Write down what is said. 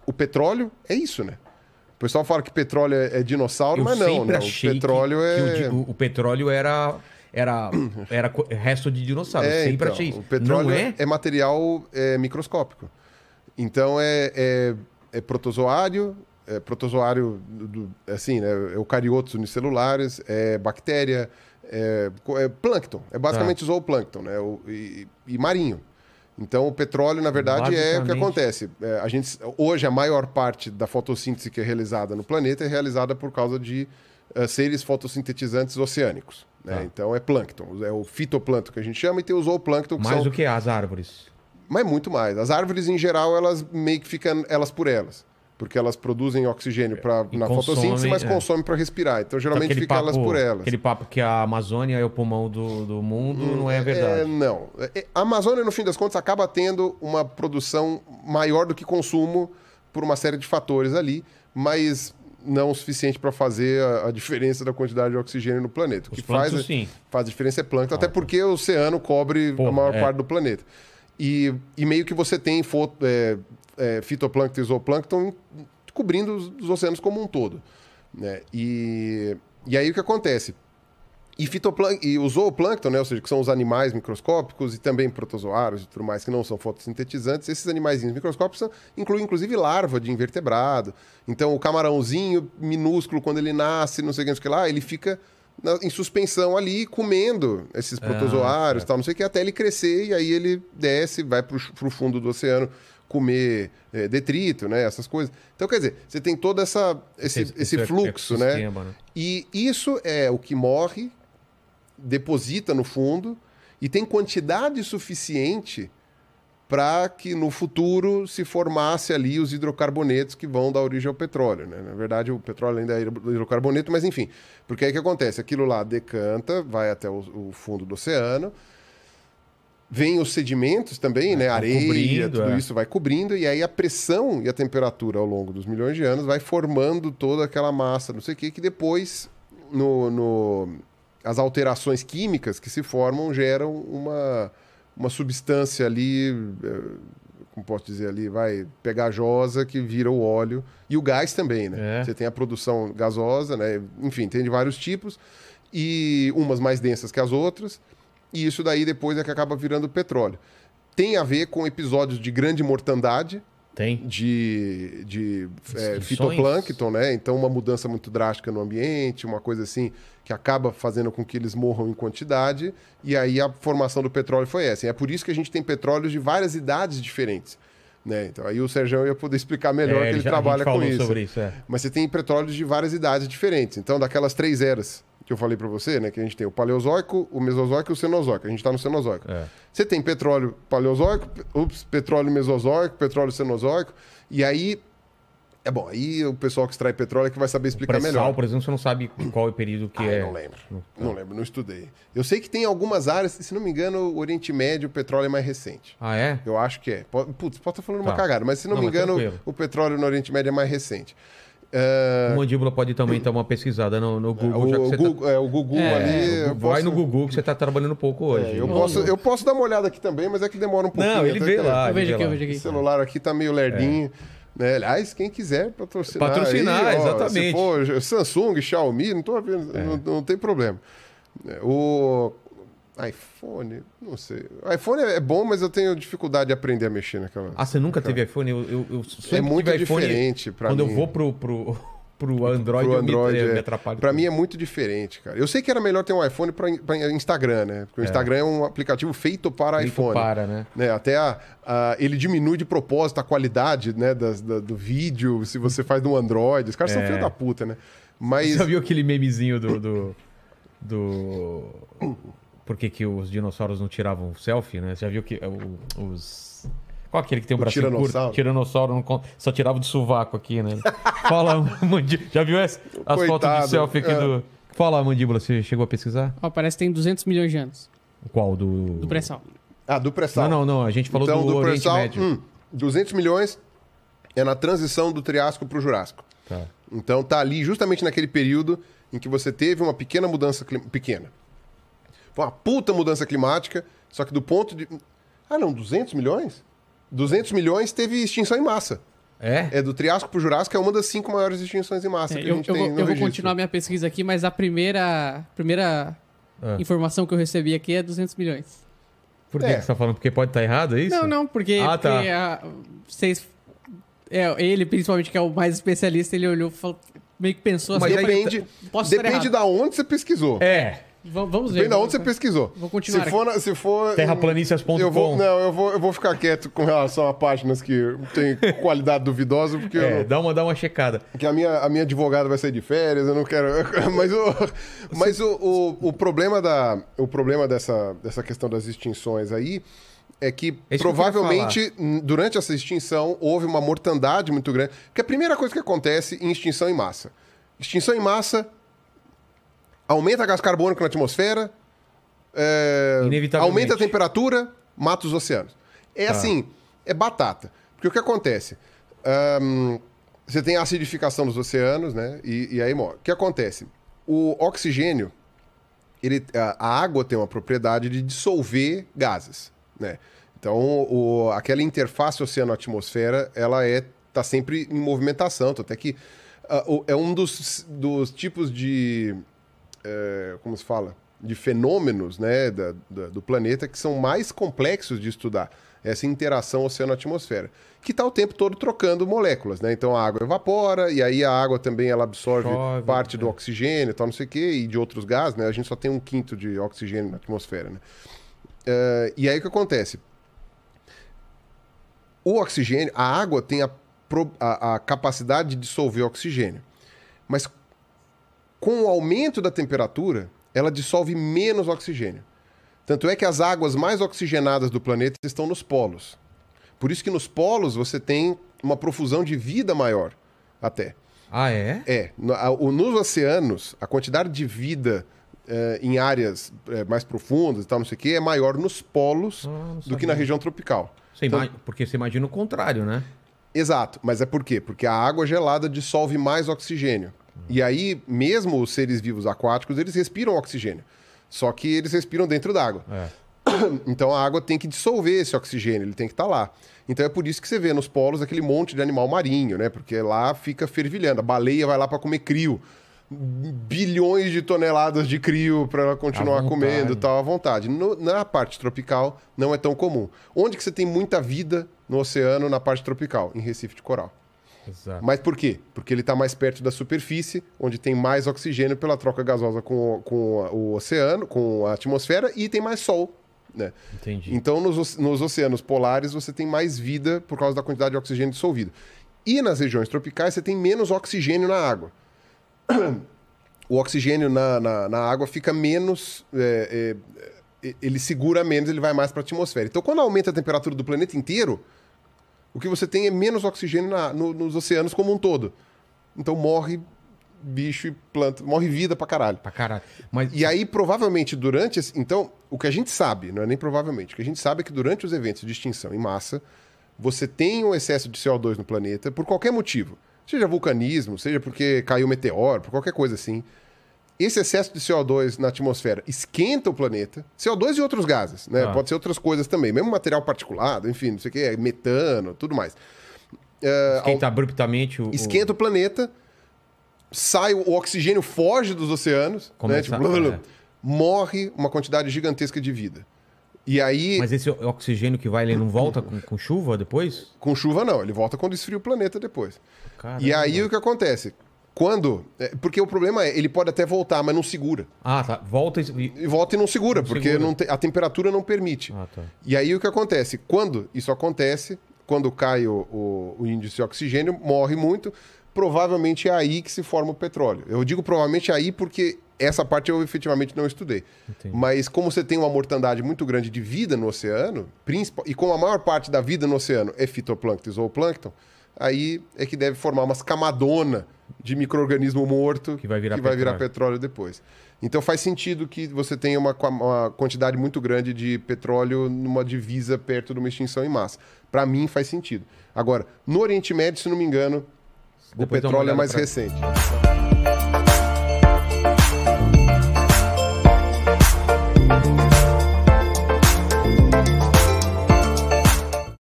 O petróleo é isso, né? O pessoal fala que petróleo é dinossauro, mas não, né? O petróleo o petróleo era resto de dinossauro. Eu sempre achei isso. O petróleo é material microscópico. Então é protozoário, assim, né? Eucariotos unicelulares, bactéria, plâncton. É basicamente zooplâncton, né? E marinho. Então, o petróleo, na verdade, é o que acontece. Hoje, a maior parte da fotossíntese que é realizada no planeta é realizada por causa de seres fotossintetizantes oceânicos. Né? Então, é plâncton. É o fitoplâncton que a gente chama, e tem o zooplâncton, que mais do que as árvores. Mas muito mais. As árvores, em geral, elas meio que ficam elas por elas. Porque elas produzem oxigênio na fotossíntese, mas consomem para respirar. Então, geralmente, fica elas por elas. Aquele papo que a Amazônia é o pulmão do mundo não é verdade. Não. A Amazônia, no fim das contas, acaba tendo uma produção maior do que consumo por uma série de fatores ali, mas não o suficiente para fazer a diferença da quantidade de oxigênio no planeta. O que faz diferença é plâncton, até porque o oceano cobre a maior parte do planeta. E meio que você tem fitoplâncton e zooplâncton cobrindo os oceanos como um todo. Né? E aí o que acontece? E o zooplâncton, né? Ou seja, que são os animais microscópicos e também protozoários e tudo mais que não são fotossintetizantes, esses animaizinhos microscópicos incluem inclusive larva de invertebrado. Então o camarãozinho minúsculo, quando ele nasce, não sei o que lá, ele fica em suspensão ali, comendo esses protozoários, tal, não sei o que, até ele crescer, e aí ele desce, vai para o fundo do oceano comer detrito, né? Essas coisas. Então, quer dizer, você tem todo esse fluxo, né? E isso é o que morre, deposita no fundo e tem quantidade suficiente para que no futuro se formasse ali os hidrocarbonetos que vão dar origem ao petróleo, né? Na verdade, o petróleo ainda é hidrocarboneto, mas enfim. Porque aí o que acontece? Aquilo lá decanta, vai até o fundo do oceano, vem os sedimentos também, né? Areia, tudo isso vai cobrindo, e aí a pressão e a temperatura ao longo dos milhões de anos vai formando toda aquela massa, não sei o que depois, as alterações químicas que se formam geram uma substância ali, como posso dizer ali, pegajosa, que vira o óleo. E o gás também, né? Você tem a produção gasosa, né? Enfim, tem de vários tipos, e umas mais densas que as outras. E isso daí depois é que acaba virando petróleo. Tem a ver com episódios de grande mortandade. Tem. De fitoplâncton, né? Então, uma mudança muito drástica no ambiente, uma coisa assim, que acaba fazendo com que eles morram em quantidade. E aí a formação do petróleo foi essa. E é por isso que a gente tem petróleos de várias idades diferentes. Né? Então, aí o Sérgio ia poder explicar melhor, que ele trabalha com isso. Sobre isso. Mas você tem petróleos de várias idades diferentes. Então, daquelas 3 eras que eu falei para você, né? Que a gente tem o Paleozoico, o Mesozoico e o Cenozoico. A gente está no Cenozoico. Você tem petróleo Paleozoico, petróleo Mesozoico, petróleo Cenozoico. E aí... aí o pessoal que extrai petróleo é que vai saber explicar melhor. Por exemplo, você não sabe qual é o período que é... Não lembro. Não lembro, não estudei. Eu sei que tem algumas áreas, se não me engano, o Oriente Médio, o petróleo é mais recente. Ah, é? Eu acho que é. Putz, posso estar falando uma cagada, mas se não me engano, o petróleo no Oriente Médio é mais recente. O Mandíbula pode também dar uma pesquisada no Google. O Google ali... Vai no Google que você está trabalhando um pouco hoje. Eu posso dar uma olhada aqui também, mas é que demora um pouquinho. Não, ele vê lá. Eu vejo aqui. O celular aqui tá meio lerdinho. Né? Aliás, quem quiser patrocinar aí, exatamente. Se for Samsung, Xiaomi, não tô vendo, não tem problema. O iPhone, não sei. O iPhone é bom, mas eu tenho dificuldade de aprender a mexer naquela... Você nunca teve iPhone? Eu sempre muito tive iPhone, diferente para mim. Quando eu vou pro Android, eu me atrapalho. Pra mim é muito diferente, cara. Eu sei que era melhor ter um iPhone para Instagram, né? Porque o Instagram é um aplicativo feito para iPhone. Né? Até ele diminui de propósito a qualidade, né, do vídeo, se você faz no Android. Os caras são filhos da puta, né? Mas... Você já viu aquele memezinho Por que os dinossauros não tiravam selfie, né? Você já viu que os... Qual aquele que tem um bracinho curto? Tiranossauro só tirava do sovaco aqui, né? Fala, Mandíbula. Já viu as fotos de selfie aqui do... Fala, Mandíbula, você chegou a pesquisar? Parece que tem 200 milhões de anos. Qual? Do pré-sal. Do pré-sal. Não. A gente falou então, do Oriente Médio. 200 milhões é na transição do Triássico para o Jurássico. Então, tá ali justamente naquele período em que você teve uma pequena mudança pequena. Foi uma puta mudança climática, só que do ponto de... 200 milhões? 200 milhões teve extinção em massa. É do Triássico pro Jurássico, é uma das 5 maiores extinções em massa que a gente tem no registro. Eu vou continuar minha pesquisa aqui, mas a primeira informação que eu recebi aqui é 200 milhões. Por que você tá falando? Porque pode estar errado, é isso? Não, porque... vocês... ele, principalmente, que é o mais especialista, ele olhou e falou... Meio que pensou assim... Mas depende da onde você pesquisou. Vamos ver. Depende da onde você pesquisou. Vou continuar se for terraplanistas.com. eu vou ficar quieto com relação a páginas que tem qualidade duvidosa, porque dá uma checada. Porque a minha advogada vai sair de férias, eu não quero... Mas o problema dessa questão das extinções aí é que provavelmente durante essa extinção houve uma mortandade muito grande. Porque a primeira coisa que acontece em extinção em massa. Extinção em massa... Aumenta gás carbônico na atmosfera, aumenta a temperatura, mata os oceanos. Assim, é batata. Porque o que acontece? Você tem a acidificação dos oceanos, né? E aí morre. O que acontece? O oxigênio, a água tem uma propriedade de dissolver gases, né? Então, aquela interface oceano-atmosfera, ela tá sempre em movimentação. Até que é um dos tipos de... como se fala? De fenômenos, né, do planeta que são mais complexos de estudar. Essa interação oceano-atmosfera. Que está o tempo todo trocando moléculas, né? Então a água evapora, e aí a água também ela absorve parte do oxigênio e tal, não sei o quê, e de outros gases, né? A gente só tem 1/5 de oxigênio na atmosfera, né? E aí o que acontece? O oxigênio, a água tem a capacidade de dissolver oxigênio. Mas com o aumento da temperatura, ela dissolve menos oxigênio. Tanto é que as águas mais oxigenadas do planeta estão nos polos. Por isso que nos polos você tem uma profusão de vida maior, até. Ah, é? Nos oceanos, a quantidade de vida em áreas mais profundas e tal, não sei o quê, é maior nos polos do que na região tropical. Porque você imagina o contrário, né? Exato. Mas é por quê? Porque a água gelada dissolve mais oxigênio. E aí, mesmo os seres vivos aquáticos, eles respiram oxigênio. Só que eles respiram dentro d'água. Então a água tem que dissolver esse oxigênio, ele tem que estar lá. Então é por isso que você vê nos polos aquele monte de animal marinho, né? Porque lá fica fervilhando. A baleia vai lá para comer crio. Bilhões de toneladas de crio para ela continuar comendo tal à vontade. Na parte tropical não é tão comum. Onde que você tem muita vida no oceano na parte tropical? Em Recife de Coral. Exato. Mas por quê? Porque ele está mais perto da superfície, onde tem mais oxigênio pela troca gasosa com o oceano, com a atmosfera, e tem mais sol, né? Entendi. Então, nos oceanos polares, você tem mais vida por causa da quantidade de oxigênio dissolvido. E nas regiões tropicais, você tem menos oxigênio na água. O oxigênio na água fica menos... ele segura menos, ele vai mais para a atmosfera. Então, quando aumenta a temperatura do planeta inteiro... O que você tem é menos oxigênio nos oceanos como um todo. Então morre bicho e planta, morre vida pra caralho. E aí, provavelmente, durante... Então, o que a gente sabe, não é nem provavelmente, o que a gente sabe é que durante os eventos de extinção em massa, você tem um excesso de CO2 no planeta por qualquer motivo. Seja vulcanismo, seja porque caiu meteoro, por qualquer coisa assim. Esse excesso de CO2 na atmosfera esquenta o planeta. CO2 e outros gases, né? Pode ser outras coisas também. Mesmo material particulado, enfim, não sei o que, metano, tudo mais. Esquenta abruptamente Esquenta o planeta, o oxigênio foge dos oceanos, né? Morre uma quantidade gigantesca de vida. E aí... Mas esse oxigênio que vai, ele não volta com chuva depois? Com chuva não, ele volta quando esfria o planeta depois. Caramba. E aí o que acontece? Porque o problema é, ele pode até voltar, mas não segura. Tá. Volta e não segura, porque a temperatura não permite. Tá. E aí o que acontece? Quando isso acontece, quando cai o índice de oxigênio, morre muito, provavelmente é aí que se forma o petróleo. Eu digo provavelmente aí porque essa parte eu efetivamente não estudei. Entendi. Mas como você tem uma mortandade muito grande de vida no oceano, e como a maior parte da vida no oceano é fitoplâncton e zooplâncton, aí é que deve formar umas camadonas de micro-organismo morto que vai virar petróleo depois. Então faz sentido que você tenha uma quantidade muito grande de petróleo numa divisa perto de uma extinção em massa. Para mim faz sentido. Agora, no Oriente Médio, se não me engano, o petróleo é mais recente.